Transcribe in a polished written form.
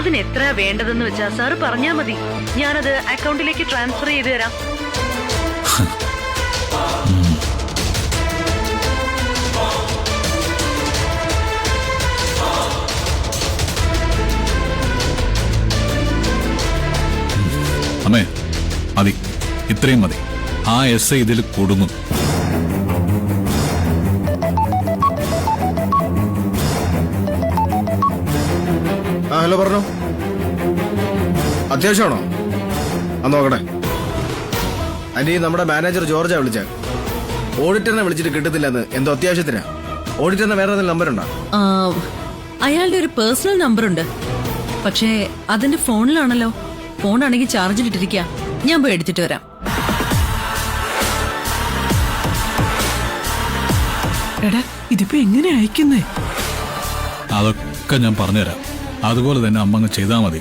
അതിന് എത്ര വേണ്ടതെന്ന് വെച്ചാ സാറ് പറഞ്ഞാ മതി. ഞാനത് അക്കൗണ്ടിലേക്ക് ട്രാൻസ്ഫർ ചെയ്ത് തരാം. അമ്മേ മതി, ഇത്രയും മതി. ആ എസ് ഇതിൽ കൊടുങ്ങും. ഹലോ, പറഞ്ഞോ. അത്യാവശ്യമാണോ? നോക്കട്ടെ. അനി നമ്മുടെ മാനേജർ ജോർജാ വിളിച്ച. ഓഡിറ്ററിനെ വിളിച്ചിട്ട് കിട്ടുന്നില്ലെന്ന്. എന്തോ അത്യാവശ്യത്തിനാ. ഓഡിറ്ററിന് വേറെ ഏതെങ്കിലും നമ്പർ ഉണ്ടോ? അയാളുടെ ഒരു പേഴ്സണൽ നമ്പർ ഉണ്ട്, പക്ഷേ അതിന്റെ ഫോണിലാണല്ലോ. ഫോണാണെങ്കിൽ ചാർജിലിട്ടിരിക്കുക. ഞാൻ പോയി എടുത്തിട്ട് വരാം. എടാ, ഇതിപ്പോ എങ്ങനെ അയക്കുന്നേ? അതൊക്കെ ഞാൻ പറഞ്ഞുതരാം. അതുപോലെ തന്നെ അമ്മ അങ്ങ് ചെയ്താൽ മതി.